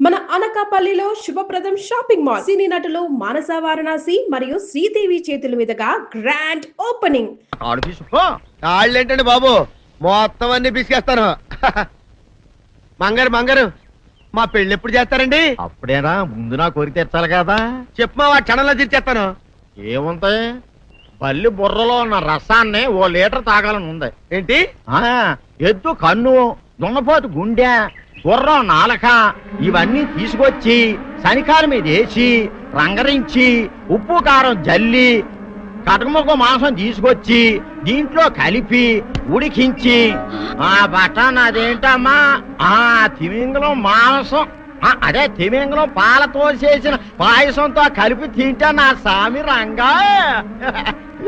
మన అనకాపల్లిలో శుభప్రదం షాపింగ్ మాల్ సినీ నటులు మానస వారణాసి మరియు శ్రీదేవి చేతుల మీదుగా గ్రాండ్ ఓపెనింగ్. ఏంటండి బాబు, మొత్తం అన్ని పిసికేస్తాను. మంగారు మంగారు, మా పెళ్లి ఎప్పుడు చేస్తారండి? అప్పుడేనా, ముందు నా కోరిక తెచ్చాలి కదా. చెప్పు మా క్షణంలో తీర్చేస్తాను. ఏముంటాయి, బల్లి బుర్రలో ఉన్న రసాన్ని ఓ లీటర్ తాగాలని ఉంది. ఏంటి? ఎద్దు కన్ను, దున్నపోతు గుండె, గుర్రం నాలక ఇవన్నీ తీసుకొచ్చి శనికాల మీద వేసి రంగరించి ఉప్పు కారం జల్లి కటకముఖ మాంసం తీసుకొచ్చి దీంట్లో కలిపి ఉడికించి ఆ బటన్ అదేంటమ్మా, తిమింగలం మాంసం, అదే తిమింగలం పాలతో చేసిన పాయసంతో కలిపి తింటా నా సామి రంగా.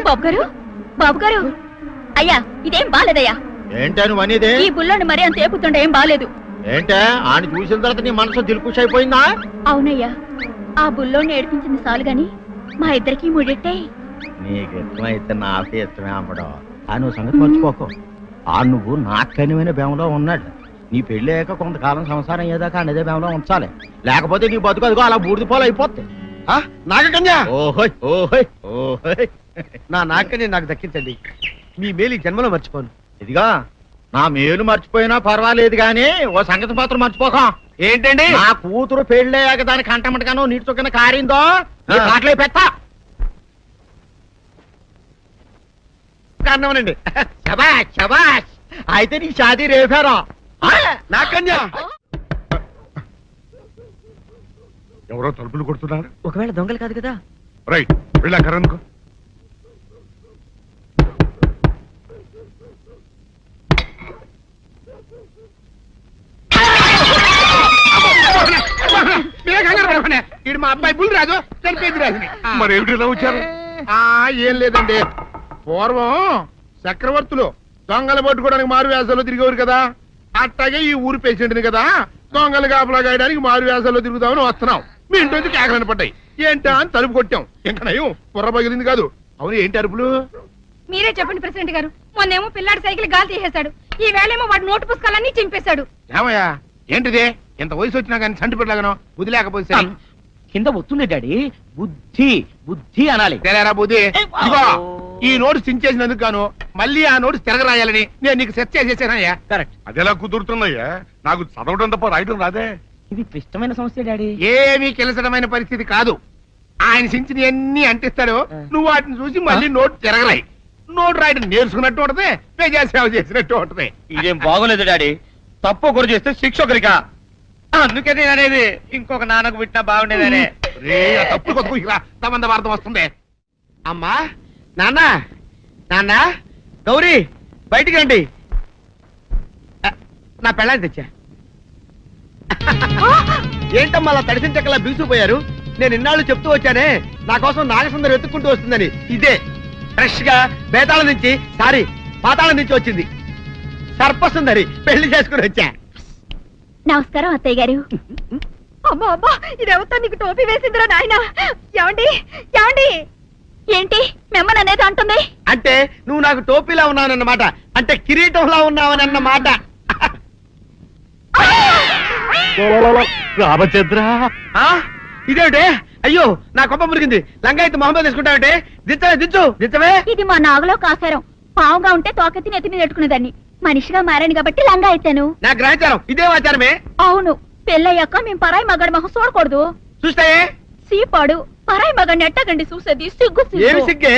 బాబు గారు అయ్యా, ఇదేం బాలేదయ్యా. ఏంటే నువ్వు అనేది? ఈ బుల్లోని మరీ అంత ఏపుతుండే ఏం బాలేదు. ఏంటే ఆయన చూసిన తర్వాత నీ మనసు దిల్కుష్ అయిపోయిందా? అవునయ్యా, ఆ బుల్లోని ఏడిపించింది చాలు గాని మా ఇద్దరికి ముడిట్టే. నీకు ఇష్టమైతే నాకే ఇష్టమే అమ్మడం. ఆ నువ్వు సంగతి మర్చిపోకు. ఆ నువ్వు నాకు కనివైన బేమలో ఉన్నాడు. నీ పెళ్లి అయ్యాక కొంతకాలం సంసారం ఏదాకా అనేదే బేమలో ఉంచాలి, లేకపోతే నీ బతుకు అదిగో అలా బూడిదిపోలు అయిపోద్ది. నాగకన్యా, ఓహోయ్ ఓహోయ్ ఓహోయ్, నా నాగకన్య నాకు దక్కించండి. మీ మేలు ఈ జన్మలో మర్చిపోను. ఇదిగా నా మేలు మర్చిపోయినా పర్వాలేదు గాని ఓ సంగతి మాత్రం మర్చిపోకం. ఏంటండి? నా కూతురు పెళ్ళయ్యాక దానికి కంటమటగానో నీటి చొక్కన కారిందో కాట్లే పెట్టా కారణమనండి. శబాష్ శబాష్, అయితే నీ షాదీ రేపారా? నాగకన్యా, ఎవరో తలుపులు కొడుతున్నారు. ఒకవేళ దొంగలు కాదు కదా? రైట్, వెళ్ళాకరనుకో. ఇది మా అబ్బాయి బుల్ రాజు, చనిపోయింది రాజుని. మరి ఏమిటి ఇలా వచ్చారు? ఏం లేదండి, పూర్వం చక్రవర్తులు దొంగలు పట్టుకోవడానికి మారు వేసాల్లో తిరిగేవారు కదా, అట్టాగే ఈ ఊరు పేషెంట్ని కదా దొంగలు కాపలా గాయడానికి మారు వేసాల్లో తిరుగుదామని వస్తున్నాం. మీ ఇంటి కేకలని పడ్డాయి. ఏంటా అని తలుపు కొట్టాం. ఇంకా నయం బుర్ర పగిలింది కాదు. అవును, ఏంటి అరుపులు? మీరే చెప్పండి ప్రెసిడెంట్ గారు. మొన్నేమో పిల్లాడి సైకిల్ గాలి తీసేశాడు, ఈ వేళేమో వాడి నోటు పుస్తకాలన్నీ చింపేశాడు. ఏమయ్యా, ఏంటిదే? ఇంత వయసు వచ్చినా కానీ సంటి పెట్టలాగను బుద్ధి లేకపోతే కింద వస్తుంది డాడీ. బుద్ధి బుద్ధి అనాలి. తెలేరా బుద్ధి? ఇదిగో, ఈ నోట్స్ చించేసినందుకు గాను మళ్ళీ ఆ నోట్స్ తిరగరాయాలని నేను నీకు సెట్ చేసేసానయ్యా. కరెక్ట్. అది ఎలా కుదురుతున్నాయ్యా? నాకు చదవడం తప్ప రాయడం రాదే. ఇది క్లిష్టమైన సమస్య డాడీ. ఏమీ కిలసడమైన పరిస్థితి కాదు. ఆయన చించిన అన్ని అంటిస్తాడు, నువ్వు వాటిని చూసి మళ్ళీ నోట్ తిరగరాయి. నోట్ రాయడం నేర్చుకున్నట్టు ఉంటది, ప్రజా సేవ చేసినట్టు ఉంటది. ఇదేం బాగోలేదు డాడీ. తప్పు ఒకరు చేస్తే శిక్ష ఒకరికా? అందుకే నేను అనేది ఇంకొక నాన్నకు పుట్టినా బాగుండేదనే. తప్పుడు కొద్దు సంబంధ వార్తం వస్తుంది. అమ్మా, నాన్న, నాన్న, గౌరీ బయటికి రండి. నా పెళ్ళాన్ని తెచ్చా. ఏంటమ్మా అలా తడిసిన చెక్కలా బిగుసిపోయారు? నేను ఇన్నాళ్ళు చెప్తూ వచ్చానే నా కోసం నాగసుందరం వెతుక్కుంటూ వస్తుందని. ఇదే ఫ్రెష్ గా బేతాళం నుంచి, సారీ పాతాళం నుంచి వచ్చింది సర్పసుందరి. పెళ్లి చేసుకుని వచ్చా. నమస్కారం అత్తయ్య గారు. అమ్మా అమ్మా, ఇదేవతో నీకు టోపీ వేసిందిరా నాయన. ఏమండి ఏమండి, ఏంటి మిమ్మల్ని అనేది అంటుంది? అంటే నువ్వు నాకు టోపీలా ఉన్నావన్నమాట, అంటే కిరీటంలా ఉన్నావనన్నమాట. రామచంద్ర, ఇదేమిటే? అయ్యో, నా కొప్ప మురిగింది. లంగా అయితే మొహమ్మద్ తీసుకుంటావంటే? దించవే, దించు, దించవే. ఇది మా నాగులో కాసారం. పావుగా ఉంటే తోకెత్తి నెత్తి మీద పెట్టుకునేదాన్ని. మనిషిగా మారాను కాబట్టి లంగా అయితాను. నా గ్రహచారం ఇదే ఆచారమే. అవును, పెళ్ళయ్యాక మేము పరాయి మగాడి మొహం చూడకూడదు. చూస్తాయే సీపాడు పరాయి మగాడిని ఎట్టగండి చూసేది. సిగ్గు ఏమి సిగ్గే?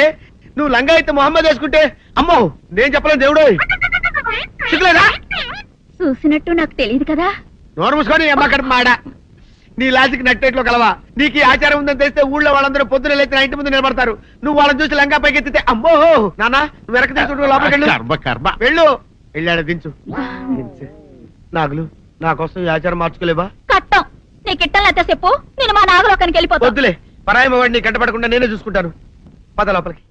నువ్వు లంగా అయితే మొహమ్మద్ వేసుకుంటే అమ్మో నేను చెప్పలేను దేవుడు. సిగ్గులేదా? చూసినట్టు నాకు తెలియదు కదా. నోరు మూసుకొని అమ్మకడ మాడ. నీ లాజిక్ నట్టేట్లో కలవా? నీకు ఈ ఆచారం ఉందని తెలిస్తే ఊళ్ళో వాళ్ళందరూ పొద్దున లేచి నా ఇంటి ముందు నిలబడతారు. నువ్వు వాళ్ళని చూసి లంగా పైకి ఎత్తితే అమ్మో నాన్న నువ్వు వెనక తీసుకుంటూ లోపలికి కర్మ కర్మ. వెళ్ళు. వెళ్ళాడు, దించు. నాగులు, నా కోసం ఈ ఆచారం మార్చుకోలేవా? కట్టం నీకు ఇట్టలేతే చెప్పు, నేను మా నాగలోకానికి వెళ్ళిపోతా. వద్దులే, పరాయి వాడిని కంటపడకుండా నేనే చూసుకుంటాను. పద లోపలికి.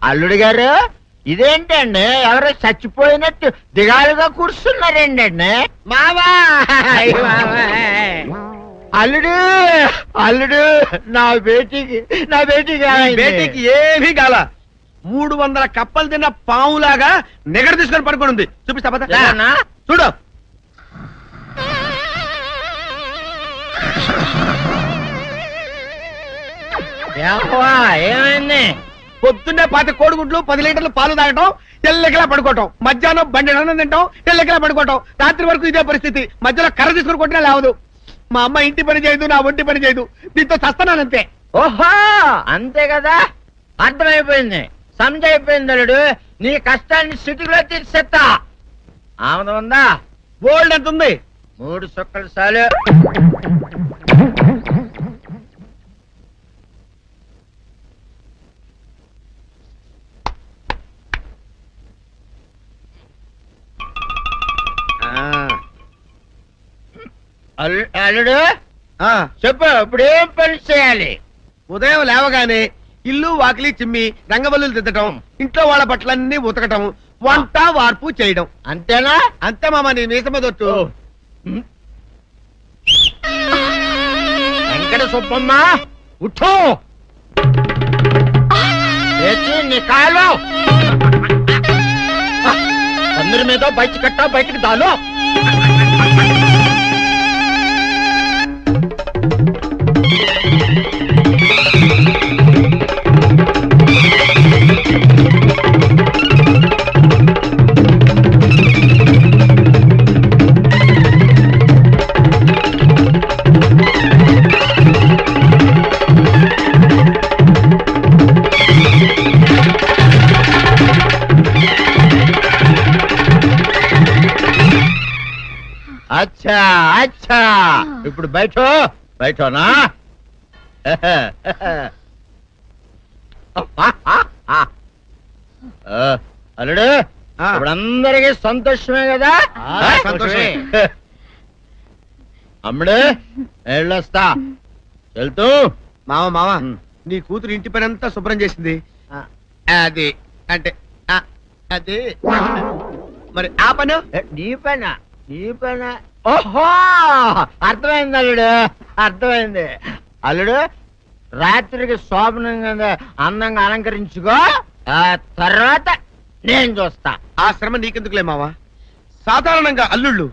అల్లుడు గారు, ఇదేంటండి ఎవరో చచ్చిపోయినట్టు దిగాలుగా కూర్చున్నారండి. మావా అల్లుడు అల్లుడు నా బేటీకి బేటీకి ఏమీ కాల 300 కప్పలు తిన్న పావులాగా నిగడ తీసుకొని పడుకొని ఉంది. చూపిస్తా పద. ఏమన్నా? చూడు. ఏమైంది? పొద్దున్నే 10 కోడిగుడ్లు 10 లీటర్లు పాలు తాగటం, తెల్లకిలా పడుకోవటం, మధ్యాహ్నం బండి అన్నం తింటాం, తెల్లకిలా పడుకోవటం, రాత్రి వరకు ఇదే పరిస్థితి. మధ్యలో కర్ర తీసుకుని కొట్టినా లేవదు. మా అమ్మ ఇంటి పని చేయదు, నా ఒంటి పని చేయదు. దీంతో చస్తున్నానంతే. ఓహో అంతే కదా, అర్థమైపోయింది, సమజైపోయింది అల్లుడు. నీ కష్టాన్ని సిటీలో తీర్చేస్తా. ఆమె ఉందా? గోల్డ్ ఎంత ఉంది? 3 సుక్కలు చాలు. అల్లుడు ఆ, చెప్పు, ఇప్పుడు ఏం పని చేయాలి? ఉదయం లేవగానే ఇల్లు వాకిలి చిమ్మి రంగవల్లులు దిద్దటం, ఇంట్లో వాళ్ళ బట్టలన్నీ ఉతకటం, వంట వార్పు చేయడం. అంతేనా? అంతే మామ, నీ మీసమదొట్టు. వెంకట సుబ్బమ్మ ఉఠో, లేచి నీ కాలు అందరి మీద బయట కట్ట, బయటకు దాలో. అచ్చా అచ్చా, ఇప్పుడు బయటనా? అల్లుడు ఆ. ఇప్పుడు అందరికి సంతోషమే కదా? సంతోషమే. అమ్ముడు వెళ్ళొస్తా, వెళ్తూ. మామ నీ కూతురు ఇంటి పని అంతా శుభ్రం చేసింది. అది అంటే అది మరి ఆ పను నీ పైన ఓహో అర్థమైంది అల్లుడు, అర్థమైంది. అల్లుడు రాత్రికి శోభనంగా అందంగా అలంకరించుకో, ఆ తర్వాత నేను చూస్తా. ఆ శ్రమ నీకెందుకులే మావా. సాధారణంగా అల్లుళ్ళు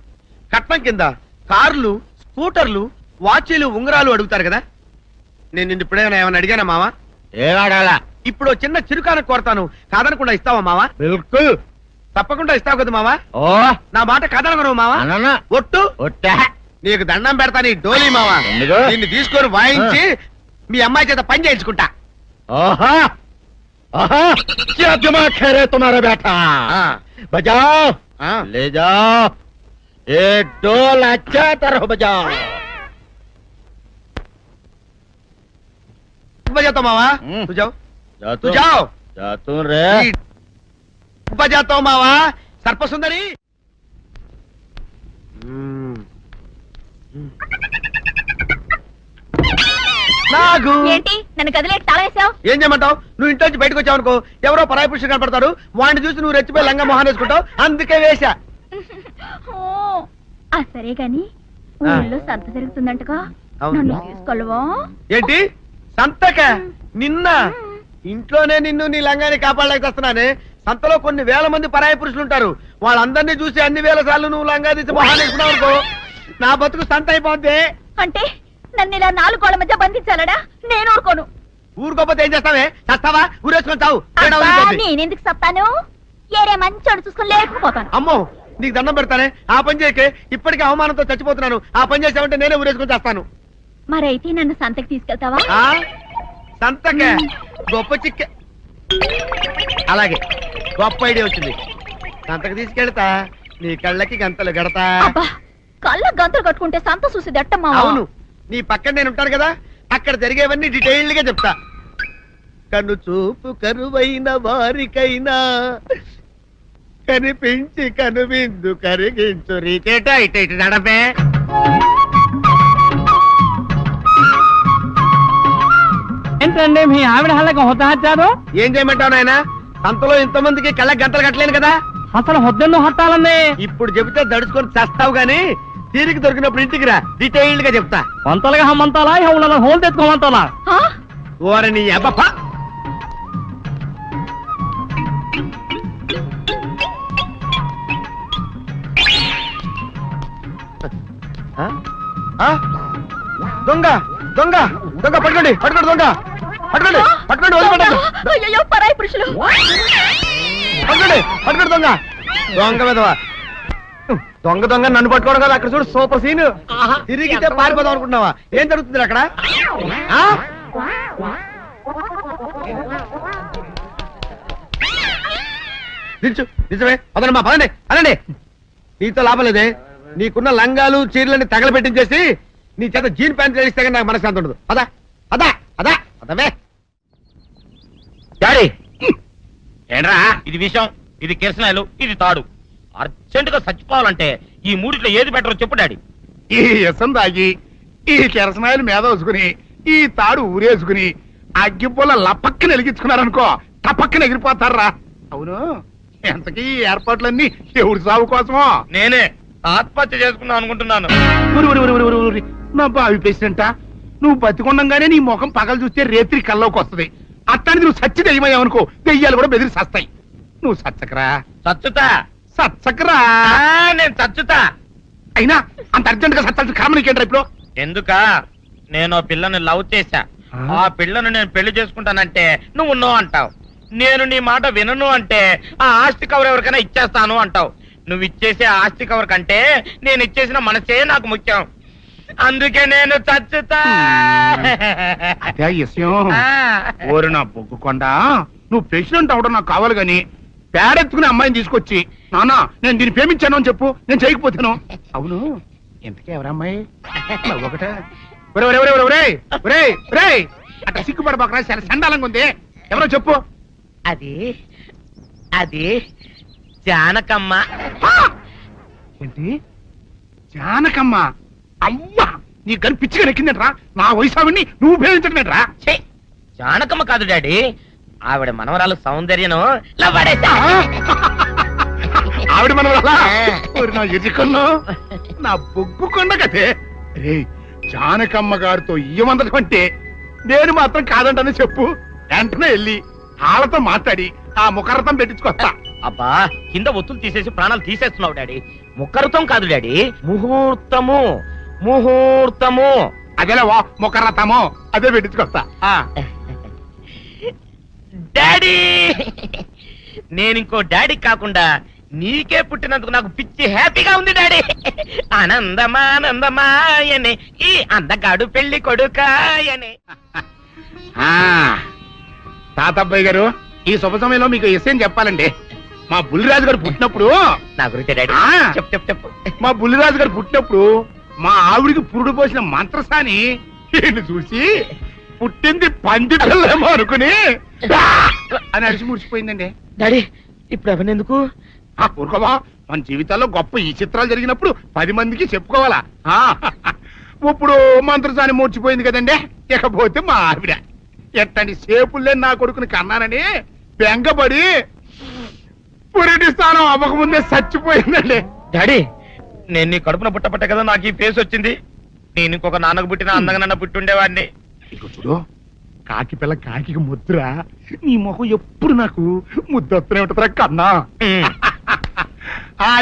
కట్నం కింద కార్లు, స్కూటర్లు, వాచీలు, ఉంగరాలు అడుగుతారు కదా. నేను నిన్ను ఇప్పుడేమైనా ఏమైనా అడిగానా మావా? ఏవాడాలా? ఇప్పుడు చిన్న చిరుకాన కోరతాను, కాదనకుండా ఇస్తావా మావా? బిల్కుల్ తప్పకుండా ఇస్తావు కదా మావా? ఓ నా మాట కాదనగను మావా. అననా ఒట్టు ఒట్టా. నీకు దండం పెడతా నీ డోలీ మావా. ఎందుకు? దీన్ని తీసుకొని వాయించి మీ అమ్మాయి చేత పని చేయించుకుంటా. ओहा ओहा क्या दिमाग है रे तुम्हारा बेटा? बजाओ, ले जाओ, एक डोल अच्छा तरह बजाओ. बजाता मावा, तू जाओ, तू जाओ, जातू रे. बजाता हूँ मावा, सर्प सुंदरी. నాగు ఏంటి నన్ను గదిలేటి తాళేసావు? ఏం చేయమంటావు? నువ్వు ఇంట్లో నుంచి బయటకు వచ్చావు అనుకో, ఎవరో పరాయి పురుషుడు కనపడతాడు, వాడిని చూసి నువ్వు రెచ్చిపోయి లంగా మొహాన్ని వేసుకుంటావు, అందుకే వేశా. సరే గాని ఊళ్ళో సంత జరుగుతుందంటగా, అవును. నన్ను తీసుకెళ్ళవా? ఏంటి సంతక? నిన్న ఇంట్లోనే నిన్ను నీ లంగాన్ని కాపాడలేక వస్తున్నానే. సంతలో కొన్ని వేల మంది పరాయి పురుషులు ఉంటారు, వాళ్ళందరినీ చూసి అన్ని వేల సార్లు నువ్వు లంగా తీసి మొహాన్ని వేసుకున్నావు అనుకో, నా బతుకు సంత అయిపోద్ది. అంటే నన్ను ఇలా 4 గోళ్ల మధ్య బంధించాలడా? నేను ఊరుకోను. ఊరుకోపోతే ఏం చేస్తావే? చస్తావా? ఊరేసుకొని చావు. నేనెందుకు చెప్తాను? ఏరే మంచోడు చూసుకుని లేకపోతాను. అమ్మో నీకు దండం పెడతానే, ఆ పని చేయకే. ఇప్పటికే అవమానంతో చచ్చిపోతున్నాను, ఆ పని చేసావంటే నేనే ఊరేసుకొని చేస్తాను. మరైతే నన్ను సంతకి తీసుకెళ్తావా? సంతకే గొప్ప చిక్క. అలాగే గొప్ప ఐడియా వచ్చింది. సంతకు తీసుకెళ్తా, నీ కళ్ళకి గంతలు గడతా. అబ్బా, కళ్ళ గంతులు కట్టుకుంటే సంత చూసి దట్టమ్మా. అవును, నీ పక్కన నేను ఉంటాను కదా, అక్కడ జరిగేవన్నీ డీటెయిల్డ్ గా చెప్తా. కను చూపు కరువైన వారికైనా కనిపించి కనువిందు కరిగించు రీచేట ఇట ఇటు నడపే. ఏంటండి మీ ఆవిడ హల్లకి హొత్తహత్యారు? ఏం చేయమంటావు నాయన? సంతలో ఇంతమందికి కళ్ళకి గంటలు కట్టలేను కదా. అసలు హొద్దెన్ను హత్తాలండి. ఇప్పుడు చెబితే దడుచుకొని చేస్తావు గాని తీరికి దొరికినప్పుడు ఇంటికి రా, డీటెయిల్డ్ గా చెప్తా. వంతలుగా హమ్మంతాలా ఎవరు హోల్ తెచ్చుకోమంతాలా ఆ? ఓరని అబ్బప్ప. ఆ? ఆ? దొంగ దొంగ దొంగ పట్టుకోండి పట్టుకోండి దొంగ పట్టుకోండి పట్టుకోండి వదిలిపెట్టండి. అయ్యయ్యో, పరాయి పురుషులు. పట్టుకోండి పట్టుకోండి దొంగ దొంగ విధవా. దొంగ దొంగ నన్ను పట్టుకోవడం కదా. అక్కడ చూడు సూపర్ సీన్. తిరిగితే పారిపోదాం అనుకుంటున్నావా? ఏం జరుగుతుంది అక్కడ? ఆ? నిల్చు నిజమే. పదండి మా పదండి అనండి. నీతో లాభం లేదే. నీకున్న లంగాలు చీరలని తగలబెట్టించేసి నీ చేత జీన్ ప్యాంట్ వేస్తే కానీ నాకు మనశ్శాంతి ఉండదు. అదా అదా అదా అదవే. డాడీ ఏంట్రా ఇది విషయం, ఇది కిరసనాయలు, ఇది తాడు. అర్జెంట్ గా చచ్చిపోవాలంటే ఈ మూడిట్లో ఏది బెటర్ చెప్పు డాడీ. ఈ ఇసం తాగి ఈ కిరసనాయలు మీద వేసుకుని ఈ తాడు ఊరేసుకుని అగ్గిపుల్ల లపక్కన వెలిగించుకున్నారనుకో టపక్కన ఎగిరిపోతారా. అవును, ఎంతకీ ఈ ఏర్పాట్లన్నీ ఎవరి సాగు కోసమో? నేనే ఆత్మహత్య చేసుకుందాం అనుకుంటున్నాను. ఊరి ఊరి ఊరి ఊరి ఊరి నా బావి పేసినంట. నువ్వు బతికొండంగానే నీ ముఖం పగలు చూస్తే రేత్రి కల్లోకి వస్తుంది. అట్టానికి నువ్వు సచ్చి దెయ్యమయ్యావనుకో దెయ్యాలు కూడా బెదిరి సస్తాయి. నువ్వు సచ్చకరా చచ్చుతా. సచ్చకరా. నేను చచ్చుతా. అయినా అంత అర్జెంట్ గా సచ్చాల్సిన కారణం నీకేంట్రా ఇప్పుడు? ఎందుక నేను ఆ పిల్లని లవ్ చేశా. ఆ పిల్లను నేను పెళ్లి చేసుకుంటానంటే నువ్వు నో అంటావు. నేను నీ మాట వినను అంటే ఆ ఆస్తి కవర్ ఎవరికైనా ఇచ్చేస్తాను అంటావు. నువ్వు ఇచ్చేసే ఆస్తి కవర్ కంటే నేను ఇచ్చేసిన మనసే నాకు ముఖ్యం. అందుకే నేను చచ్చుతా. అదే విషయం. ఓరి నా బొగ్గుకొండ, నువ్వు ప్రెసిడెంట్ అవడం నాకు కావాలి గాని పేడెత్తుకునే అమ్మాయిని తీసుకొచ్చి నానా నేను దీన్ని ప్రేమించాను అని చెప్పు, నేను చేయకపోతాను. అవును, ఎంతకే ఎవరమ్మాయి? ఒకటే అట్లా సిగ్గుపడబాకరా, చాలా సండాలంగా ఉంది. ఎవరో చెప్పు. అది అది జానకమ్మ. ఏంటి జానకమ్మ? అమ్మా, నీ గని పిచ్చిగా నెక్కిందంట్రా. నా వయసావిని నువ్వు ప్రేమించడమేట్రా? ఛీ, జానకమ్మ కాదు డాడీ, ఆవిడ మనవరాలు సౌందర్యను ఆవిడ మన నా ఎదుకుల్లో నా బొగ్గుకొండ కదే. రే, జానకమ్మ గారితో ఇయ్యమందడం అంటే నేను మాత్రం కాదంటని చెప్పు. వెంటనే వెళ్ళి వాళ్ళతో మాట్లాడి ఆ ముఖరథం పెట్టించుకొస్తా. అబ్బా, కింద ఒత్తులు తీసేసి ప్రాణాలు తీసేస్తున్నావు డాడీ. ముఖరుతం కాదు డాడీ, ముహూర్తము. ముహూర్తము అదేలా వా ముఖరథము, అదే పెట్టించుకొస్తా. డాడీ, నేను ఇంకో డాడీ కాకుండా నీకే పుట్టినందుకు నాకు పిచ్చి హ్యాపీగా ఉంది డాడీ. ఆనందమానందమాయనే ఈ అందగాడు పెళ్లి కొడుకాయనే. తాతబ్బాయి గారు, ఈ శుభ సమయంలో మీకు విషయం చెప్పాలండి. మా బుల్లిరాజు గారు పుట్టినప్పుడు నా గురించి డాడీ చెప్పు చెప్పు చెప్పు. మా బుల్లిరాజు గారు పుట్టినప్పుడు మా ఆవిడికి పురుడు పోసిన మంత్రసాని ఈయన్ని చూసి పుట్టింది పంది పిల్లేమో అనుకుని అని అడిచి ముడిచిపోయిందండి. డాడీ ఇప్పుడు ఎవరినెందుకు? ఊరుకోవా, మన జీవితాల్లో గొప్ప ఈ చిత్రాలు జరిగినప్పుడు 10 మందికి చెప్పుకోవాలా. ఇప్పుడు మంత్రసాని మూర్చిపోయింది కదండి. ఇకపోతే మా ఆవిడ ఎట్టండి సేపుల్లే నా కొడుకుని కన్నానని బెంగపడి పురిటి స్థానం అవ్వకముందే చచ్చిపోయిందండి. డాడీ, నేను నీ కడుపున పుట్టపట్ట కదా నాకు ఈ ఫేస్ వచ్చింది. నేను ఇంకొక నాన్నకు పుట్టిన అందంగా నన్ను పుట్టుండేవాడిని. ఇక చూడు, కాకి పిల్ల కాకి ముద్దురా. నీ మొహం ఎప్పుడు నాకు ముద్దొత్తనే ఉంటుందిరా కన్నా.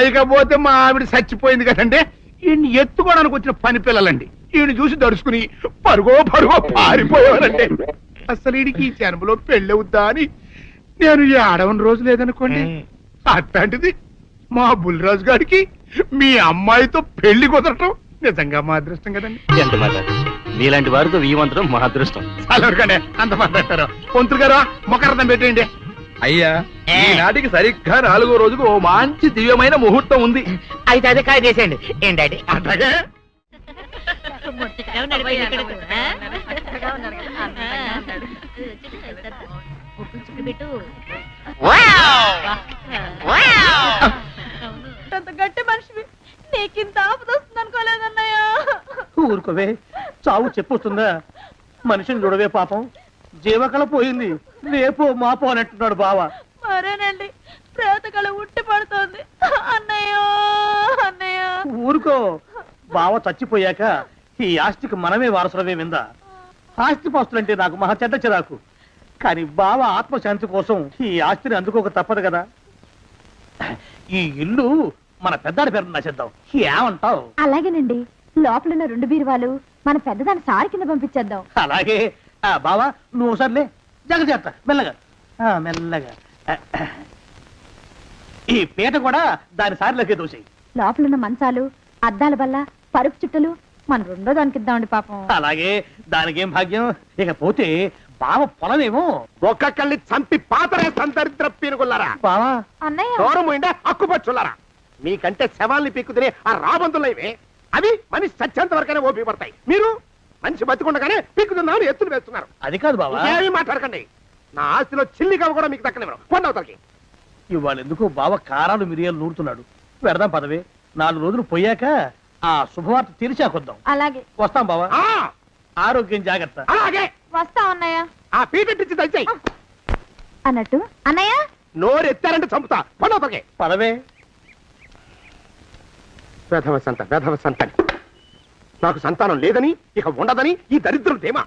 ఇకపోతే మా ఆవిడ చచ్చిపోయింది కదండి. ఈయన్ని ఎత్తుకోవడానికి వచ్చిన పని పిల్లలండి. ఈయన చూసి దడుచుకుని పరుగో పారిపోయేవారండి. అసలు ఈడికి ఈ జన్మలో పెళ్ళవుద్దా అని నేను ఆడవని రోజు లేదనుకోండి. అట్లాంటిది మా బుల్లిరాజు గారికి మీ అమ్మాయితో పెళ్లి కుదరటం నిజంగా మా అదృష్టం కదండి. ఎంత మాట, మీలాంటి వారితో వీయమంతరం మా అదృష్టం. అలాగే అంత మాట్లాడతారు. పొంతులు గారు మొకరదం పెట్టేయండి. అయ్యా, ఈనాటికి సరిగ్గా 4వ రోజుకు ఓ మంచి దివ్యమైన ముహూర్తం ఉంది. అయితే అదే కాయ చేసేయండి. ఏం డాడీ? అట్లాగే గట్టి మనిషివి, నీకింత ఆపద వస్తుంది అనుకోలేదన్నయ్య. ఊరుకోవే, చావు చెప్పొస్తుందా? మనిషిని చూడవే పాపం, జీవకళ పోయింది. రేపో మాపో అన్నట్టున్నాడు బావ. మరేనండి, ప్రేతకళ ఉట్టి పడుతోంది. అన్నయ్య అన్నయ్య. ఊరుకో, బావ చచ్చిపోయాక ఈ ఆస్తికి మనమే వారసులమే విందా. ఆస్తిపాస్తులంటే నాకు మహా చెడ్డ చిరాకు. కానీ బావ ఆత్మశాంతి కోసం ఈ ఆస్తిని అందుకోక తప్పదు కదా. ఈ ఇల్లు మన పెద్దాడి పేరు నచ్చేద్దాం. ఏమంటావు? అలాగేనండి. లోపలున్న 2 బీరువాలు మన పెద్దదాని సారి కింద పంపించేద్దాం. అలాగే. బావా నువ్వు సర్లే, జాగ్రత్త, మెల్లగా మెల్లగా. ఈ పీట కూడా దాని సారిలోకి దూసేయి. లోపలున్న మంచాలు, అద్దాల బల్ల, పరుపు చుట్టలు మన 2వ దానికి ఇద్దామండి పాపం. అలాగే. దానికేం భాగ్యం. ఇకపోతే బావ పొలమేమో. ఒక్కొక్కల్ని చంపి పాతరేస్తాను దరిద్ర పీనుకున్నారా. బావా అన్నయ్య దూరం ఉండే అక్కుపచ్చులారా. మీకంటే శవాల్ని పీక్కుతినే ఆ రాబందులైవే, అవి మనిషి చచ్చేంత వరకనే ఓపి పడతాయి. మీరు మనిషి బతికుండగానే పీక్కుతున్నామని ఎత్తులు వేస్తున్నారు. అది కాదు బావా. ఏమీ మాట్లాడకండి. నా ఆస్తిలో చిల్లికవ కూడా మీకు దక్కనివ్వరు. కొండవతలకి. ఇవాళ ఎందుకో బావ కారాలు మిరియాలు నూరుతున్నాడు. పెడదాం పదవే. 4 రోజులు పోయాక ఆ శుభవార్త తీర్చాకొద్దాం. అలాగే. వస్తాం బావా. ఆ, ఆరోగ్యం జాగ్రత్త. అలాగే. వస్తా అన్నయ్య. ఆ పీటెట్టించి దయచేయి. అన్నట్టు అన్నయ్య, నోరు ఎత్తారంటే చంపుతా. కొండవతలకి. పదవే. వేధవ సంతానం. నాకు సంతానం లేదని, ఇక ఉండదని ఈ దరిద్రులు ధీమా.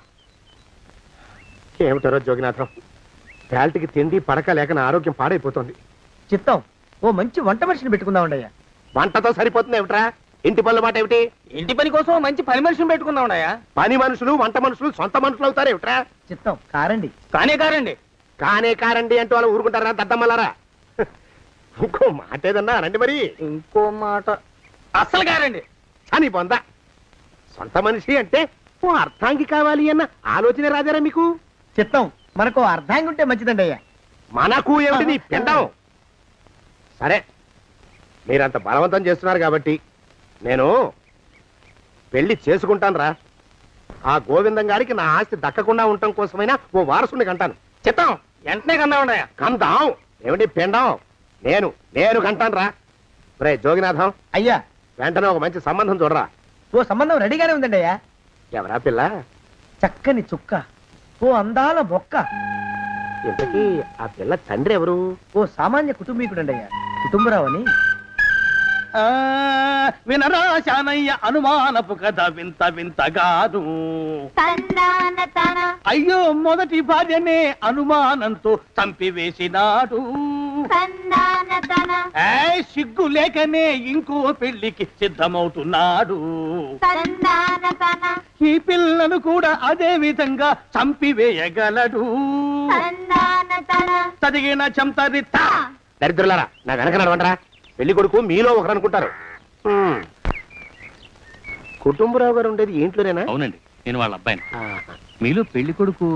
ఏమిటారో జోగినాథం, వేల్టికి తిండి పడక లేక నా ఆరోగ్యం పాడైపోతుంది. చిత్తం ఓ మంచి వంట మనిషిని పెట్టుకుందాం ఉండయ్యా. వంటతో సరిపోతుంది ఏమిట్రా? ఇంటి పనుల మాట ఏమిటి? ఇంటి పని కోసం మంచి పని మనిషిని పెట్టుకుందాం ఉండయ్యా. పని మనుషులు వంట మనుషులు సొంత మనుషులు అవుతారు ఏమిట్రా? చిత్తం కారండి. కారండి. కారండి అంటూ వాళ్ళు ఊరుకుంటారా దద్దమ్మలారా? ఇంకో మాట ఏదన్నా రండి మరి. ఇంకో మాట అస్సలు కారండి. అని పొందా. సొంత మనిషి అంటే ఓ అర్థాంగి కావాలి అన్న ఆలోచన రాజారా మీకు? చిత్తం మనకు అర్ధాంగి ఉంటే మంచిదండి అయ్యా. మనకు ఏమిటి నీ పిండం? సరే, మీరంత బలవంతం చేస్తున్నారు కాబట్టి నేను పెళ్లి చేసుకుంటాను రా. ఆ గోవిందం గారికి నా ఆస్తి దక్కకుండా ఉండటం కోసమైనా ఓ వారసుని కంటాను. చిత్తం వెంటనే కన్నా ఉండయా. కందాం ఏమిటి పిండం? నేను కంటాను రా. రే జోగినాథం, అయ్యా వెంటనే ఒక మంచి సంబంధం చూడరా. ఓ సంబంధం రెడీగానే ఉందండి అయ్యా. ఎవరా పిల్ల? చక్కని చుక్క, ఓ అందాల బొక్క. ఇంతకీ ఆ పిల్ల తండ్రి ఎవరు? ఓ సామాన్య కుటుంబీకుడండి అయ్యా, కుటుంబరావు అని. వినరా శానయ్య అనుమానపు కథ వింత వింతగాదు. అయ్యో మొదటి భార్యనే అనుమానంతో చంపివేసినాడు. సిగ్గు లేకనే ఇంకో పెళ్లికి సిద్ధమవుతున్నాడు. ఈ పిల్లను కూడా అదే విధంగా చంపివేయగలడు. తదిగిన చెంతరిత. దరిద్రులారా, నా వెనక నడవంటరా. పెళ్లి కొడుకు మీలో ఒకరు అనుకుంటారు. కుటుంబరావు గారు ఉండేది ఇంట్లోనేనా? అవునండి, నేను వాళ్ళ అబ్బాయిని. ఆహా. మీలో పెళ్లి కొడుకు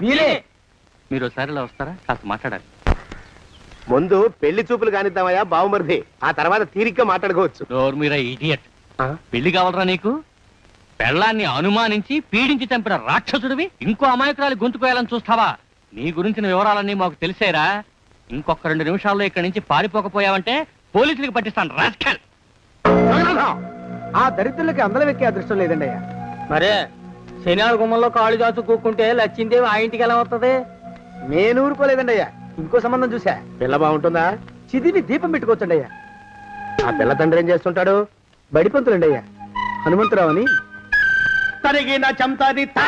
మీరే. మీరు ఒకసారి ఇలా వస్తారా? కాస్త మాట్లాడాలి. ముందు పెళ్లి చూపులు కానిద్దామయ్యా బావుమరిది, ఆ తర్వాత తీరిగ్గా మాట్లాడుకోవచ్చు. మీరా ఇడియట్. పెళ్లి కావాలరా నీకు? పెళ్ళాన్ని అనుమానించి పీడించి చంపిన రాక్షసుడివి ఇంకో అమాయకురాలి గొంతుకోయాలని చూస్తావా? నీ గురించిన వివరాలన్నీ మాకు తెలిసేరా. ఇంకొక 2 నిమిషాల్లో ఇక్కడి నుంచి పారిపోకపోయావంటే పోలీసులకు పట్టిస్తాను. రాస్కల్. ఆ దరిద్రులకి అందలం ఎక్కే అదృష్టం లేదండి అయ్యా. మరే శనివారం గుమ్మంలో కాళ్ళు దాచు కూకుంటే లచ్చిందేవి ఆ ఇంటికి ఎలా వస్తుంది? నేను ఊరుకోలేదండి అయ్యా. ఇంకో సంబంధం చూసా. పిల్ల బాగుంటుందా? చిదివి దీపం పెట్టుకోవచ్చండి అయ్యా. ఆ పిల్ల తండ్రి ఏం చేస్తుంటాడు? బడిపంతులండి అయ్యా, హనుమంతరావు అని. తరిగిన చెంతరిత.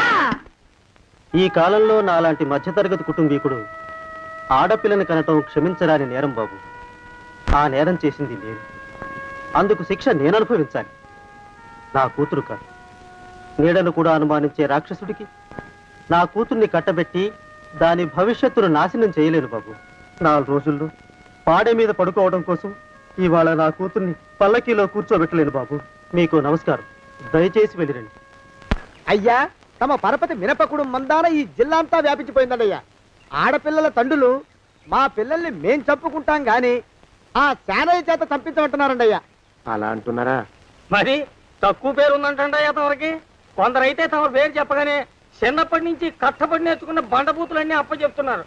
ఈ కాలంలో నాలాంటి మధ్యతరగతి కుటుంబీకుడు ఆడపిల్లని కనటం క్షమించరాని నేరం బాబు. ఆ నేరం చేసింది నేను. అందుకు శిక్ష నేను అనుభవించాలి, నా కూతురు కాదు. నీడను కూడా అనుమానించే రాక్షసుడికి నా కూతుర్ని కట్టబెట్టి దాని భవిష్యత్తును నాశనం చేయలేను బాబు. 4 రోజుల్లో పాడె మీద పడుకోవడం కోసం ఇవాళ నా కూతుర్ని పల్లకీలో కూర్చోబెట్టలేను బాబు. మీకు నమస్కారం, దయచేసి వెళ్ళిరండి. అయ్యా, తమ పరపతి మినపకుడు మందాన ఈ జిల్లా అంతా వ్యాపించిపోయిందండి అయ్యా. ఆడపిల్లల తండ్రులు మా పిల్లల్ని మేం చంపుకుంటాం గాని ఆ శానయ్య చేత చంపించమంటున్నారండి అయ్యా. అలా అంటున్నారా? మరి తక్కువ పేరు ఉందంటండి అయ్యా తమరికి. కొందరైతే తమ పేరు చెప్పగానే చిన్నప్పటి నుంచి కట్టబడి నేర్చుకున్న బండబూతులన్నీ అప్పచెప్తున్నారు.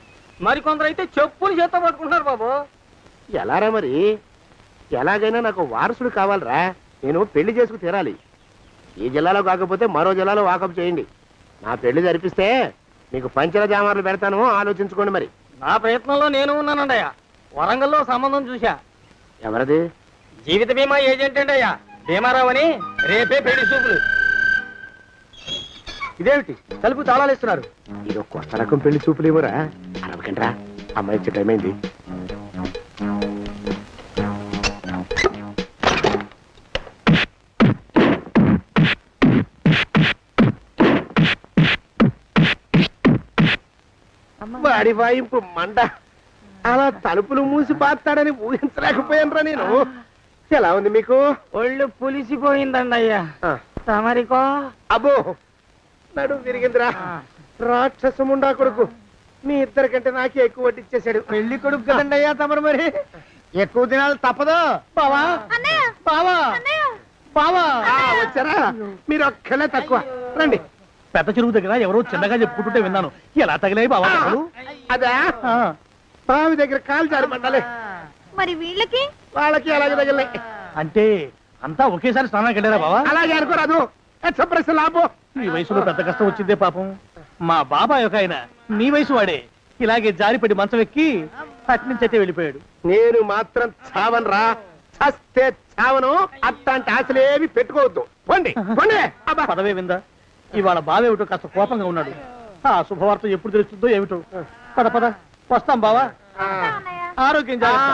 మరి కొందరైతే చెప్పులు చేత పట్టుకుంటున్నారు బాబు. ఎలారా మరి? ఎలాగైనా నాకు వారసుడు కావాలరా. నేను పెళ్లి చేసుకు తీరాలి. ఈ జిల్లాలో కాకపోతే మరో జిల్లాలో వాకప్ చేయండి. నా పెళ్లి జరిపిస్తే మీకు పంచల జామార్లు పెడతాను, ఆలోచించుకోండి మరి. నా ప్రయత్నంలో నేను ఉన్నానండి అయ్యా. వరంగల్లో సంబంధం చూశా. ఎవరది? జీవిత బీమా ఏజెంట్ అండి అయ్యా. భీమారావు అని రేపే పెళ్లి చూపులు. ఇదేమిటి తలుపు తాళాలు ఇస్తున్నారు? ఇది ఒక కొత్త రకం పెళ్లి చూపులు ఇవ్వరా? అరవకండ్రా, అమ్మాయి వచ్చే టైం అయింది. వాడి వాయింపు మంట. అలా తలుపులు మూసి పాతాడని ఊహించలేకపోయానురా నేను. ఎలా ఉంది మీకు? ఒళ్ళు పులిసిపోయిందండి అయ్యా. తమరికో? అబ్బో, నడు విరిగిందిరా. రాక్షసముండా కొడుకు మీ ఇద్దరికంటే నాకే ఎక్కువ వడ్డిచ్చేశాడు. పెళ్లి కొడుకు కదండి అయ్యా తమరు, మరి ఎక్కువ దినాలు తప్పదు. బావా బావా బావా, వచ్చారా? మీరు ఒక్కలే తక్కువ. రండి. పెద్ద చెరువు దగ్గర ఎవరో చిన్నగా చెప్పుకుంటుంటే విన్నాను. ఎలా తగిలాయి బావా దెబ్బలు? అదా బావి దగ్గర కాలు జారి మండాలి. మరి వీళ్ళకి? వాళ్ళకి అలాగే తగిలే. అంటే అంతా ఒకేసారి స్నానానికి వెళ్ళారా బావా? అలాగే అనుకోరాదు. ప్రశ్న లాభం. ఈ వయసులో పెద్ద కష్టం వచ్చిందే పాపం. మా బాబాయ్ ఒక ఆయన నీ వయసు వాడే ఇలాగే జారిపడి మంచం ఎక్కి అట్నుంచి అయితే వెళ్ళిపోయాడు. నేను మాత్రం చావనరా. చస్తే చావను. అట్లాంటి ఆశలేవి పెట్టుకోవద్దు. పండి పండి. పదవే విందా, ఇవాళ బావేమిటో కాస్త కోపంగా ఉన్నాడు. ఆ శుభవార్త ఎప్పుడు తెలుస్తుందో ఏమిటో. పద పద, వస్తాం బావా. ఆరోగ్యం జాగ్రత్త.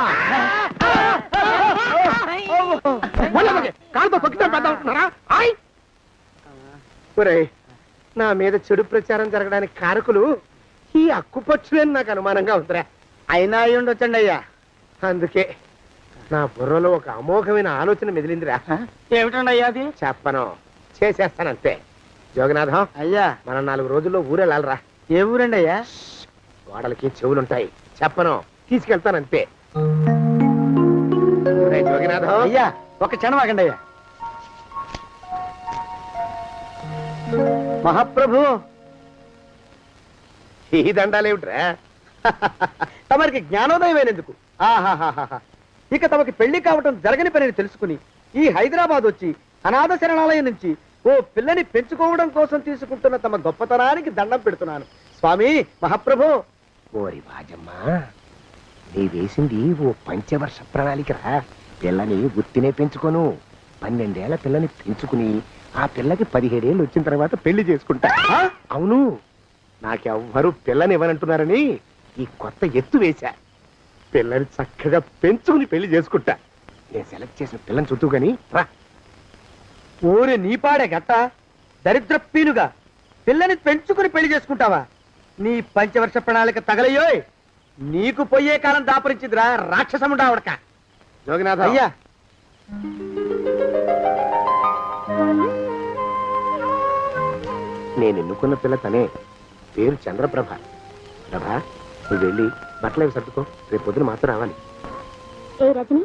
కాలుతో తొక్కితే పెద్ద ఉంటున్నారా? ఒరేయ్, నా మీద చెడు ప్రచారం జరగడానికి కారకులు ఈ అక్కుపచ్చులేని నాకు అనుమానంగా ఉందిరా. అయినా అయి ఉండొచ్చండి అయ్యా. అందుకే నా బుర్రలో ఒక అమోఘమైన ఆలోచన మెదిలిందిరా. ఏమిటండి అయ్యా అది? చెప్పను, చేసేస్తానంతే. జోగనాథం అయ్యా, మనం 4 రోజుల్లో ఊరెళ్ళాలరా. ఏ ఊరండి అయ్యా? గోడలకి చెవులుంటాయి. చెప్పను, తీసుకెళ్తానంతే. ఒరేయ్ జోగినాథం. అయ్యా, ఒక క్షణం ఆగండి అయ్యా. మహాప్రభు, ఈ దండాలేమిట్రా? తమరికి జ్ఞానోదయమైనందుకు. ఆహాహాహా. ఇక తమకి పెళ్లి కావటం జరగని పనిని తెలుసుకుని ఈ హైదరాబాద్ వచ్చి అనాథ శరణాలయం నుంచి ఓ పిల్లని పెంచుకోవడం కోసం తీసుకుంటున్న తమ గొప్పతనానికి దండం పెడుతున్నాను. స్వామి మహాప్రభు. ఓరి బాజమ్మా, నీ వేసింది ఓ పంచవర్ష ప్రణాళికరా. పిల్లని గుర్తినే పెంచుకోను. 12 ఏళ్ల పిల్లని పెంచుకుని ఆ పిల్లకి 17 ఏళ్ళు వచ్చిన తర్వాత పెళ్లి చేసుకుంటా. అవును, నాకెవ్వరూ పిల్లని ఇవ్వనంటున్నారని ఈ కొత్త ఎత్తు వేశా. పిల్లని చక్కగా పెంచుకుని పెళ్లి చేసుకుంటా. నేను సెలెక్ట్ చేసిన పిల్లని చుట్టూ గాని రా. ఓరి నీపాడే గట్ట, దరిద్ర పీనుగా పిల్లని పెంచుకుని పెళ్లి చేసుకుంటావా? నీ పంచవర్ష ప్రణాళిక తగలయ్యోయ్. నీకు పోయే కాలం దాపరించిందిరా రాక్షసముడా ఉడక. జోగినాథ అయ్యా, నేను ఎన్నుకున్న పిల్ల తనే. పేరు చంద్రప్రభ. ప్రభ, నువ్వు వెళ్ళి బట్టలు అవి సర్దుకో. రేపు పొద్దున మాత్రం రావాలి. ఏ రజని?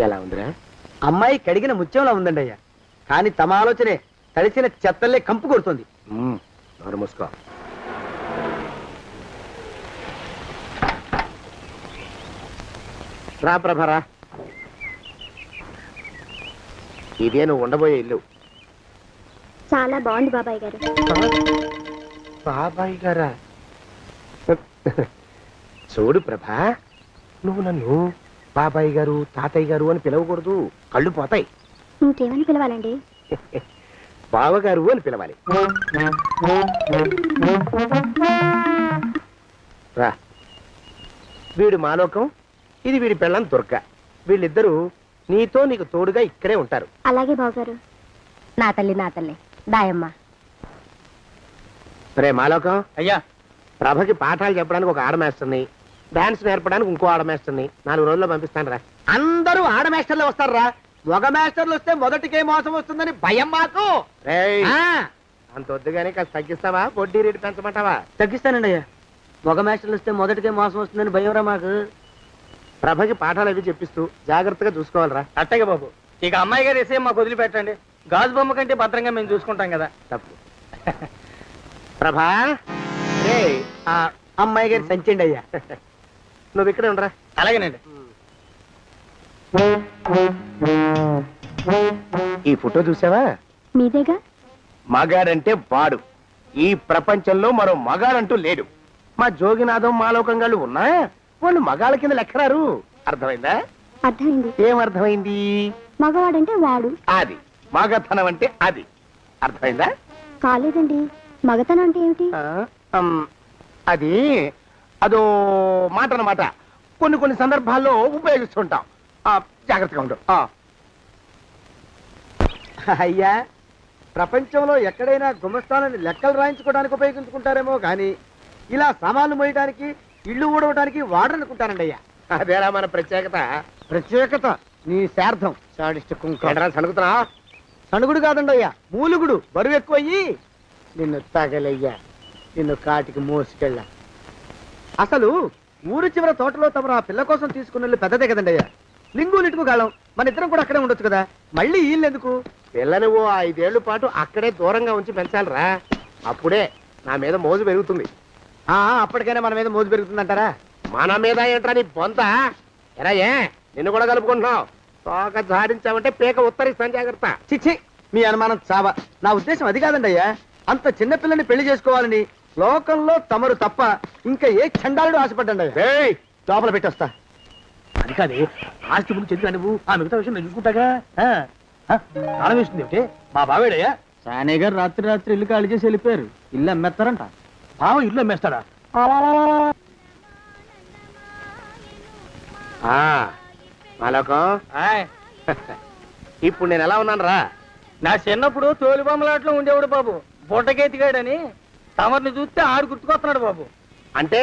ఎలా ఉందిరా? అమ్మాయి కడిగిన ముత్యంలా ఉందండి అయ్యా. కానీ తమ ఆలోచనే తడిసిన చెత్తల్లే కంపు కొడుతుంది. నోరు మూసుకో. రా ప్రభరా, ఇదే నువ్వు ఉండబోయే ఇల్లు. చాలా బాగుంది బాబాయ్ గారు. బాబాయ్ గారా? చూడు ప్రభా, నువ్వు నన్ను బాబాయ్ గారు తాతయ్య గారు అని పిలవకూడదు. కళ్ళు పోతాయి. ఇంకేమని పిలవాలండి? బావగారు అని పిలవాలి. రా. వీడు మాలోకం, ఇది వీడి పెళ్ళం దుర్గ. వీళ్ళిద్దరూ నీతో నీకు తోడుగా ఇక్కడే ఉంటారు. అలాగే బావగారు. నా తల్లి దాయమ్మ. రే మాలోకం, అయ్యా, ప్రభకి పాఠాలు చెప్పడానికి ఒక ఆడమేస్టర్ని, డాన్స్ నేర్పడానికి ఇంకో ఆడమేస్టర్ని 4 రోజుల్లో పంపిస్తాను రా. అందరూ ఆడ మాస్టర్లు వస్తారా? మగ మాస్టర్లు వస్తే మొదటికే మోసం వస్తుందని భయం మాకు. రేయ్, ఆ, అంత వద్దుగానే కాస్త తగ్గిస్తావా? వడ్డీ రేటు పెంచమంటావా? తగ్గిస్తానండి అయ్యా. మగ మాస్టర్లు వస్తే మొదటికే మోసం వస్తుందని భయంరా మాకు. ప్రభకి పాఠాలు అవి చెప్పిస్తూ జాగ్రత్తగా చూసుకోవాలరా. అట్టగే బాబు. ఇక అమ్మాయి గారు వేసే మాకు వదిలిపెట్టండి. గాజు బొమ్మ కంటే భద్రంగా మేము చూసుకుంటాం కదా. తప్పు. ప్రభా, రేయ్, ఆ అమ్మాయి గారి సంచండి అయ్యా. నువ్వు ఇక్కడే ఉండరా. అలాగేనండి. ఈ ఫోటో చూసావా? మీదేగా? మగాడంటే వాడు, ఈ ప్రపంచంలో మరో మగాడంటూ లేడు. మా జోగినాథం మాలోకం గాళ్ళు ఉన్నా వాళ్ళు మగాళ్ళ కింద లెక్కరారు. అర్థమైందా? అర్థమైంది. ఏం అర్థమైంది? మగవాడంటే వాడు. అది మగతనం అంటే అది. అర్థమైందా? కాలేదండి. మగతనం అంటే ఏమిటి? అది అదో మాట అన్నమాట. కొన్ని కొన్ని సందర్భాల్లో ఉపయోగిస్తుంటాం. జాగ్రత్తగా ఉండు. అయ్యా, ప్రపంచంలో ఎక్కడైనా గుమస్తాలని లెక్కలు రాయించుకోవడానికి ఉపయోగించుకుంటారేమో కానీ ఇలా సామాన్లు మోయడానికి, ఇల్లు ఊడవడానికి వాడనుకుంటానండి అయ్యా. అదేరా మన ప్రత్యేకత. ప్రత్యేకత నీ శార్థం సాడిస్ట్ కుంక. సణుకుతున్నా? సణుగుడు కాదండి అయ్యా, మూలుగుడు. బరువు ఎక్కువయ్యి నిన్ను తగలయ్యా, నిన్ను కాటికి మోసుకెళ్ళా. అసలు ఊరు చివర తోటలో తమరు ఆ పిల్ల కోసం తీసుకున్న పెద్దదే కదండి అయ్యా. లింగు లిటుకు గాలం, మన ఇద్దరం కూడా అక్కడే ఉండొచ్చు కదా. మళ్ళీ వీళ్ళు ఎందుకు? పిల్లని ఓ 5 ఏళ్ల పాటు అక్కడే దూరంగా ఉంచి పెంచాలిరా. అప్పుడే నా మీద మోజు పెరుగుతుంది. అప్పటికైనా మన మీద మోజు పెరుగుతుందంటారా? మన మీద ఏంట్రా నీ బొంత? ఎరా నిన్ను కూడా కలుపుకుంటున్నావు. తోక జాడించావంటే పీక ఉత్తరిస్తాను, జాగ్రత్త. చిచ్చి, మీ అనుమానం చావా. నా ఉద్దేశం అది కాదండి అయ్యా. అంత చిన్న పిల్లని పెళ్లి చేసుకోవాలని లోకంలో తమరు తప్ప ఇంకా ఏ చండాలుడు ఆశపడ్డండి అయ్యా. ఏయ్, లోపల పెట్టొస్తా. అది కాదే, ఆస్తి గురించి ఎందుకు నువ్వు? ఆ మిగతా విషయం నేను చూసుకుంటాగా. తాళం వేస్తుంది ఏమిటి? మా బావేడయ్యా. సానే గారు రాత్రి ఇల్లు ఖాళీ చేసి వెళ్ళిపోయారు. ఇల్లు అమ్మేస్తారంట. బావ ఇల్లు అమ్మేస్తాడా? మాలోకం, ఇప్పుడు నేను ఎలా ఉన్నాను రా? నా చిన్నప్పుడు తోలు బొమ్మలాట్లో ఉండేవాడు బాబు, బుట్టకెత్తిగాడని. తమరిని చూస్తే ఆడు గుర్తుకొస్తున్నాడు బాబు. అంటే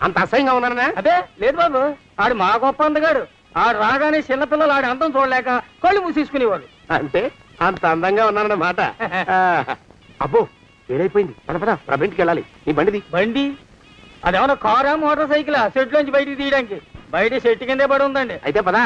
అంత అసహ్యంగా ఉన్నానా? అదే లేదు బాబు, ఆడు మా గొప్ప అందగాడు. ఆడు రాగానే చిన్నపిల్లలు ఆడి అందం చూడలేక కళ్ళు మూసేసుకునేవాడు. అంటే అంత అందంగా ఉన్నానన్నమాట. అబ్బో, ఏడైపోయింది. పద పద, ప్రభింటికి వెళ్ళాలి. నీ బండిది. బండి అదేమన్నా కారా మోటార్ సైకిల్? సెట్ లోంచి బయటికి తీయడానికి బయట చెట్టు కిందే పడి ఉందండి. అయితే పదా.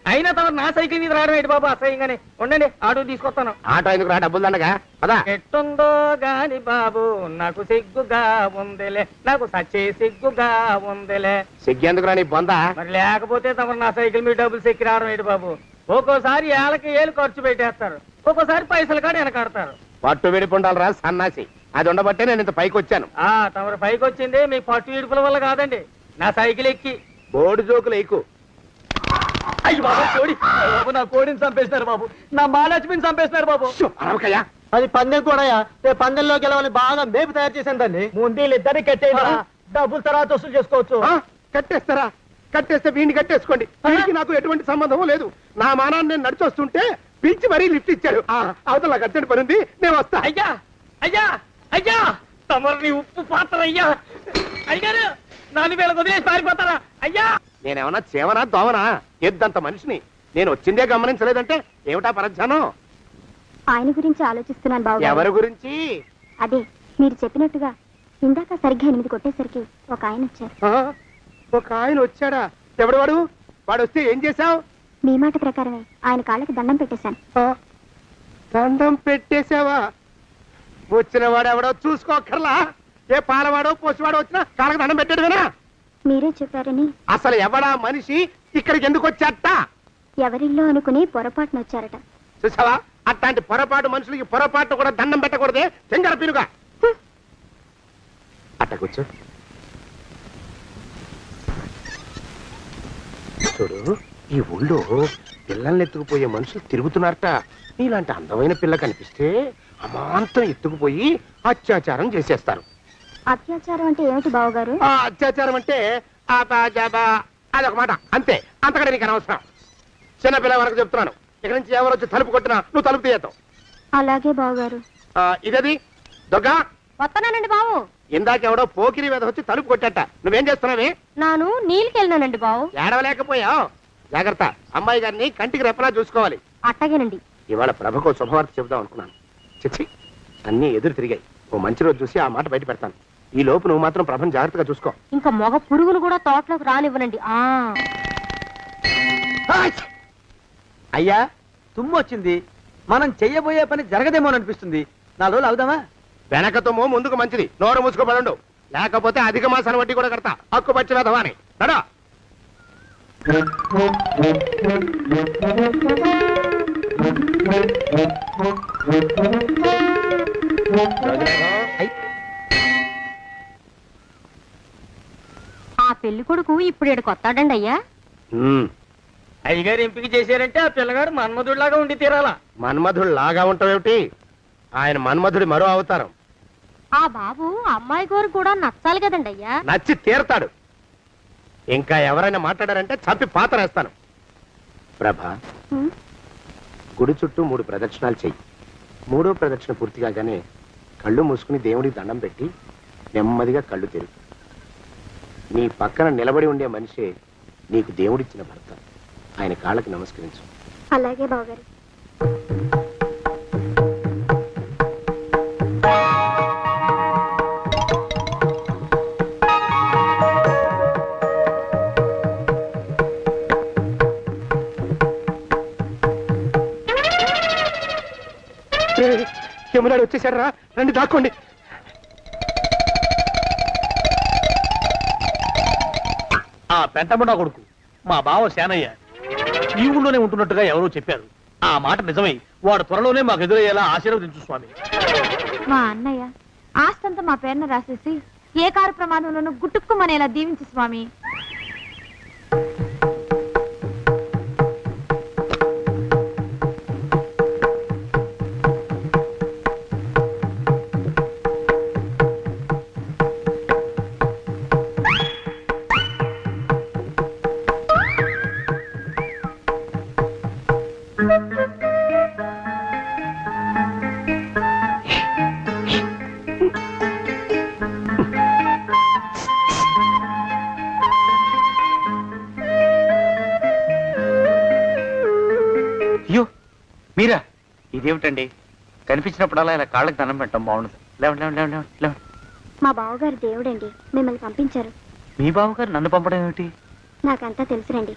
అయినా తమ నా సైకిల్ మీద రావడం ఏంటి బాబు? అసహ్యంగానే ఉండండి, ఆటో తీసుకొస్తాను. ఆటో ఎందుకు రా, డబ్బులు దండగా. పదా. ఎట్టుందో గాని బాబు నాకు సిగ్గుగా ఉందిలే, నాకు సచ్చే సిగ్గుగా ఉందిలే. సిగ్గెందుకు రా నీ బొంద? మరి లేకపోతే తమరు నా సైకిల్ మీద డబ్బులు సెక్కి రావడం ఏంటి బాబు? ఒక్కోసారి ఏళ్ళకి ఏళ్ళు ఖర్చు పెట్టేస్తారు, ఒక్కోసారి పైసలు కాడ వెనకాడతారు. పట్టు విడిపుండాలరా సన్నాసి. అది ఉండబట్టే నేను ఇంత పైకి వచ్చాను. తమరు పైకి వచ్చింది మీ పట్టు ఇడుపుల వల్ల కాదండి, నా సైకిల్ ఎక్కి. బోర్డు జోకులు ఎక్కువ. అయ్యి బాబు, కోడి బాబు, నా కోడిని చంపేస్తున్నారు బాబు, నా మహాలక్ష్మిని చంపేస్తున్నారు బాబు. అరవకయ్యా. అది పందెం కూడా పందెంలో గెలవని బాగా మేపు తయారు చేశాను దాన్ని. ముందు వీళ్ళిద్దరిని కట్టేయండి, డబ్బులు తర్వాత వసూలు చేసుకోవచ్చు. కట్టేస్తారా? కట్టేస్తే వీడిని కట్టేసుకోండి. వీడికి నాకు ఎటువంటి సంబంధం లేదు. నా మానాన్ని నేను నడిచొస్తుంటే పిలిచి మరీ లిఫ్ట్ ఇచ్చాడు. అవతల నాకు అర్జెంట్ పని ఉంది, నేను వస్తా. అయ్యా అయ్యా అయ్యా, తమరిని ఉప్పు పాత్ర అయ్యా. అయ్యారు నాలుగు వేల వదిలేసి పారిపోతారా అయ్యా? నేనేమన్నా చేవనా దోవనా? ఎద్దంత మనిషిని. నేను వచ్చిందే గమనించలేదంటే ఏమిటా పరధ్యానం? ఆయన గురించి ఆలోచిస్తున్నాను బాబు. ఎవరి గురించి? అదే మీరు చెప్పినట్టుగా ఇందాక సరిగ్గా 8 కొట్టేసరికి ఒక ఆయన వచ్చారు. ఒక ఆయన వచ్చాడా? ఎవడు వాడు? వాడు వస్తే ఏం చేశావు? మీ మాట ప్రకారమే ఆయన కాళ్ళకి దండం పెట్టేశాను. దండం పెట్టేశావా? వచ్చిన వాడు ఎవడో చూసుకోకర్లా. ఏ పాలవాడో పోసివాడో వచ్చినా కాళ్ళకి దండం పెట్టాడువేనా? మీరే చెప్పారని. అసలు ఎవడా మనిషి? ఇక్కడికి ఎందుకు వచ్చాట? ఎవరిల్లో అనుకుని పొరపాటున వచ్చారట. చూసావా, అట్లాంటి పొరపాటు మనుషులకి పొరపాటు కూడా దండం పెట్టకూడదే. చెంగర పిరుగా అట్ట కూర్చో. చూడు, ఈ ఊళ్ళో పిల్లల్ని ఎత్తుకుపోయే మనుషులు తిరుగుతున్నారట. నీలాంటి అందమైన పిల్ల కనిపిస్తే అమాంతం ఎత్తుకుపోయి అత్యాచారం చేసేస్తారు. అత్యాచారం అంటే ఏమిటి బావగారు? అత్యాచారం అంటే అదొక మాట, అంతే. అంతకంటే నీకు అనవసరం. చిన్నపిల్ల వరకు చెప్తున్నాను. ఇక్కడి నుంచి ఎవరు వచ్చి తలుపు కొట్టినా నువ్వు తలుపు తీయతావు. అలాగే బావగారు. ఇదది దొంగ. వస్తున్నానండి బావు. ఇందాకెవడో పోకిరి మీద వచ్చి తలుపు కొట్టట. నువ్వేం చేస్తున్నావే? నాను నీళ్ళకెళ్ళినానండి బావు. ఏడవలేకపోయావు. జాగ్రత్త, అమ్మాయి గారిని కంటికి రెప్పలా చూసుకోవాలి. అట్టగేనండి. ఇవాళ ప్రభకు శుభవార్త చెబుదాం అనుకున్నాను. చిచ్చి, అన్నీ ఎదురు తిరిగాయి. ఓ మంచి రోజు చూసి ఆ మాట బయట పెడతాను. ఈ లోపు నువ్వు మాత్రం ప్రభను జాగ్రత్తగా చూసుకో. ఇంకా మగ పురుగులు కూడా తోటలోకి రానివ్వనండి. అయ్యా, తుమ్ము వచ్చింది. మనం చెయ్యబోయే పని జరగదేమో అనిపిస్తుంది. 4 రోజులు అవుదామా? వెనకతోమో ముందుకు మంచిది. నోరు మూసుకోబడండు, లేకపోతే అధిక మాసాల వడ్డీ కూడా కడతా. హక్కు పచ్చి వేధవాని నడా. పెళ్లి కొడుకు ఇప్పుడు ఇక్కడికి వస్తాడండి అయ్యా. అయ్యగారు ఎంపిక చేశారంటే ఆ పిల్లగాడు మన్మధుడిలాగా ఉండి తీరాలా. మన్మధుడు లాగా ఉంటావేమిటి? ఆయన మన్మధుడి మరో అవతారం. ఆ బాబు అమ్మాయి గారు కూడా నచ్చాలి కదండి అయ్యా. నచ్చి తీరతాడు. ఇంకా ఎవరైనా మాట్లాడారంటే చంపి పాతరేస్తాను. ప్రభా, గుడి చుట్టూ 3 ప్రదక్షిణాలు చెయ్యి. 3వ ప్రదక్షిణ పూర్తి కాగానే కళ్ళు మూసుకుని దేవుడికి దండం పెట్టి నెమ్మదిగా కళ్ళు తెరుగు. నీ పక్కన నిలబడి ఉండే మనిషే నీకు దేవుడిచ్చిన భర్త. ఆయన కాళ్ళకి నమస్కరించు. అలాగే బావగారు. యమునాడు వచ్చేసాడు రా, రండి దాక్కోండి. ఆ పెంటముడా కొడుకు మా బావ శానయ్య ఈ ఊళ్ళోనే ఉంటున్నట్టుగా ఎవరో చెప్పారు. ఆ మాట నిజమై వాడు త్వరలోనే మాకు ఎదురయ్యేలా ఆశీర్వదించు స్వామి. మా అన్నయ్య ఆస్తంతా మా పేరున రాసేసి ఏ కారు ప్రమాదంలోనూ గుట్టుక్కుమనేలా దీవించు స్వామి. అయ్యో మీరా? ఇదేమిటండి, కనిపించినప్పుడల్లా ఇలా కాళ్ళకి దండం పెట్టడం బాగుండదు. లేవండి లేవండి లేవండి లేవండి లేవండి. మా బావగారు దేవుడండి, మిమ్మల్ని పంపించారు. మీ బావగారు నన్ను పంపడం ఏమిటి? నాకంతా తెలుసురండి.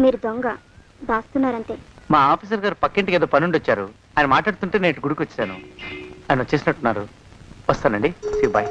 మీరు దొంగ దాస్తున్నారంతే. మా ఆఫీసర్ గారు పక్కింటికి ఏదో పనుండి వచ్చారు. ఆయన మాట్లాడుతుంటే నేను గుడికి వచ్చాను. ఆయన వచ్చేసినట్టున్నారు. వస్తానండి. శివ్ బాయ్.